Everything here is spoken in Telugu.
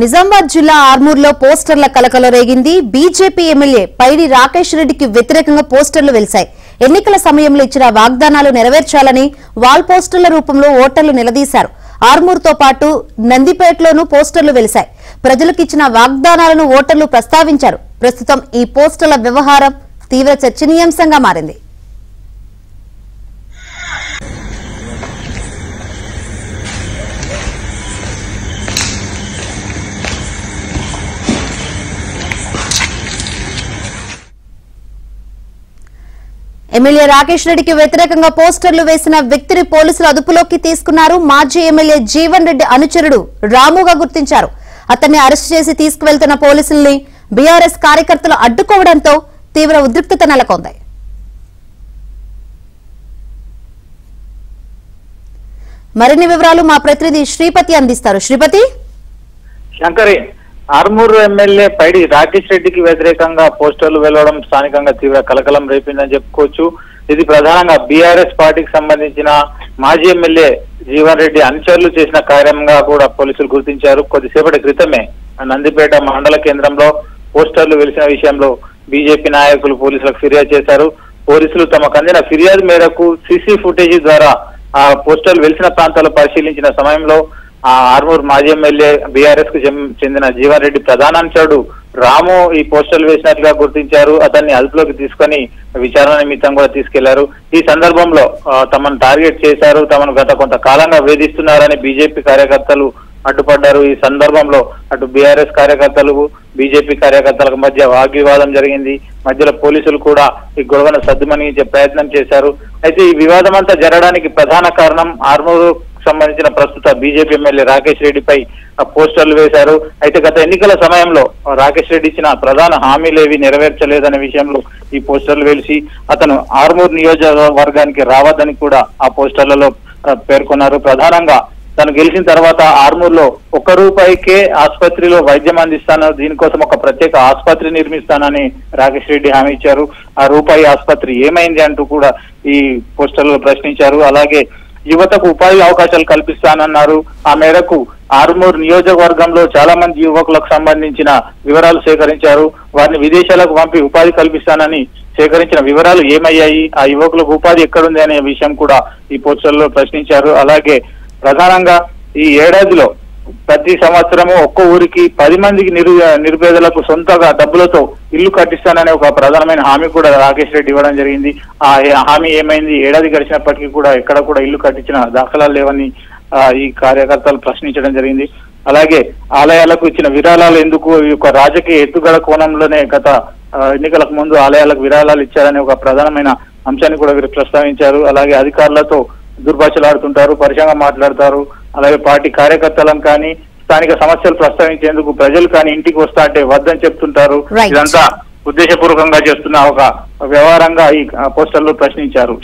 నిజామాబాద్ జిల్లా ఆర్మూర్లో పోస్టర్ల కలకలం రేగింది. బీజేపీ ఎమ్మెల్యే పైడి రాకేష్ రెడ్డికి వ్యతిరేకంగా పోస్టర్లు వెలిశాయి. ఎన్నికల సమయంలో ఇచ్చిన వాగ్దానాలు నెరవేర్చాలని వాల్ పోస్టర్ల రూపంలో ఓటర్లు నిలదీశారు. ఆర్మూర్తో పాటు నందిపేటలోనూ పోస్టర్లు వెలిశాయి. ప్రజలకు ఇచ్చిన వాగ్దానాలను ఓటర్లు ప్రస్తావించారు. ప్రస్తుతం ఈ పోస్టర్ల వ్యవహారం తీవ్ర చర్చనీయాంశంగా మారింది. ఎమ్మెల్యే రాకేష్ రెడ్డికి వ్యతిరేకంగా పోస్టర్లు వేసిన వ్యక్తిని పోలీసులు అదుపులోకి తీసుకున్నారు. మాజీ ఎమ్మెల్యే జీవన్ రెడ్డి అనుచరుడు రాముగా గుర్తించారు. అతన్ని అరెస్టు చేసి తీసుకువెళ్తున్న పోలీసుల్ని బీఆర్ఎస్ కార్యకర్తలు అడ్డుకోవడంతో తీవ్ర ఉద్రిక్తత నెలకొంది. మరిన్ని వివరాలు మా ప్రతినిధి శ్రీపతి అందిస్తారు. శ్రీపతి. శంకరి, ఆర్మూర్ ఎమ్మెల్యే పైడి రాకేష్ రెడ్డికి వ్యతిరేకంగా పోస్టర్లు వెళ్లడం స్థానికంగా తీవ్ర కలకలం రేపిందని చెప్పుకోవచ్చు. ఇది ప్రధానంగా బీఆర్ఎస్ పార్టీకి సంబంధించిన మాజీ ఎమ్మెల్యే జీవన్ రెడ్డి అనుచరులు చేసిన కార్యంగా కూడా పోలీసులు గుర్తించారు. కొద్దిసేపటి క్రితమే నందిపేట మండల కేంద్రంలో పోస్టర్లు వెలిసిన విషయంలో బీజేపీ నాయకులు పోలీసులకు ఫిర్యాదు చేశారు. పోలీసులు తమకు అందిన ఫిర్యాదు మేరకు సీసీ ఫుటేజీ ద్వారా ఆ పోస్టర్లు వెలిసిన ప్రాంతాలు పరిశీలించిన సమయంలో ఆర్మూర్ మాజీ ఎమ్మెల్యే బీఆర్ఎస్ కు చెందిన జీవన్ రెడ్డి ప్రధాన అనుచరుడు రాము ఈ పోస్టర్లు వేసినట్లుగా గుర్తించారు. అతన్ని అదుపులోకి తీసుకొని విచారణ నిమిత్తం కూడా తీసుకెళ్లారు. ఈ సందర్భంలో తమను టార్గెట్ చేశారు, తమను గత కొంతకాలంగా వేధిస్తున్నారని బీజేపీ కార్యకర్తలు అడ్డుపడ్డారు. ఈ సందర్భంలో అటు బీఆర్ఎస్ కార్యకర్తలు బీజేపీ కార్యకర్తలకు మధ్య వాగ్వివాదం జరిగింది. మధ్యలో పోలీసులు కూడా ఈ గొడవను సద్దుమణించే ప్రయత్నం చేశారు. అయితే ఈ వివాదం అంతా జరగడానికి ప్రధాన కారణం ఆర్మూర్ సంబంధించిన ప్రస్తుత బీజేపీ ఎమ్మెల్యే రాకేష్ రెడ్డిపై పోస్టర్లు వేశారు. అయితే గత ఎన్నికల సమయంలో రాకేష్ రెడ్డి ఇచ్చిన ప్రధాన హామీలేవి నెరవేర్చలేదనే విషయంలో ఈ పోస్టర్లు వేసి అతను ఆర్మూర్ నియోజకవర్గానికి రావద్దని కూడా ఆ పోస్టర్లలో పేర్కొన్నారు. ప్రధానంగా తను గెలిచిన తర్వాత ఆర్మూర్ లో ₹1 ఆసుపత్రిలో వైద్యం అందిస్తాను, దీనికోసం ఒక ప్రత్యేక ఆసుపత్రి నిర్మిస్తానని రాకేష్ రెడ్డి హామీ ఇచ్చారు. ఆ రూపాయి ఆసుపత్రి ఏమైంది అంటూ కూడా ఈ పోస్టర్లో ప్రశ్నించారు. అలాగే యువతకు ఉపాధి అవకాశాలు కల్పిస్తానన్నారు. ఆ మేరకు ఆర్మూర్ నియోజకవర్గంలో చాలా మంది యువకులకు సంబంధించిన వివరాలు సేకరించారు. వారిని విదేశాలకు పంపి ఉపాధి కల్పిస్తానని సేకరించిన వివరాలు ఏమయ్యాయి, ఆ యువకులకు ఉపాధి ఎక్కడుంది అనే విషయం కూడా ఈ పోస్టర్లో ప్రశ్నించారు. అలాగే ప్రధానంగా ఈ ఏడాదిలో ప్రతి సంవత్సరము ఒక్క ఊరికి 10 మందికి నిరుపేదలకు సొంతగా డబ్బులతో ఇల్లు కట్టిస్తాననే ఒక ప్రధానమైన హామీ కూడా రాకేష్ రెడ్డి ఇవ్వడం జరిగింది. ఆ హామీ ఏమైంది? ఏడాది గడిచినప్పటికీ కూడా ఎక్కడ కూడా ఇల్లు కట్టించిన దాఖలాలు లేవని ఈ కార్యకర్తలు ప్రశ్నించడం జరిగింది. అలాగే ఆలయాలకు ఇచ్చిన విరాళాలు ఎందుకు? ఈ యొక్క రాజకీయ ఎత్తుగడ కోణంలోనే గత ఎన్నికలకు ముందు ఆలయాలకు విరాళాలు ఇచ్చారనే ఒక ప్రధానమైన అంశాన్ని కూడా వీరు ప్రస్తావించారు. అలాగే అధికారులతో దుర్భాషలాడుతుంటారు, పరిచయంగా మాట్లాడతారు. అలాగే పార్టీ కార్యకర్తలను కానీ స్థానిక సమస్యలు ప్రస్తావించేందుకు ప్రజలు కానీ ఇంటికి వస్తా అంటే వద్దని చెప్తుంటారు. ఇదంతా ఉద్దేశపూర్వకంగా చేస్తున్న ఒక వ్యవహారంగా ఈ పోస్టర్లు ప్రశ్నించారు.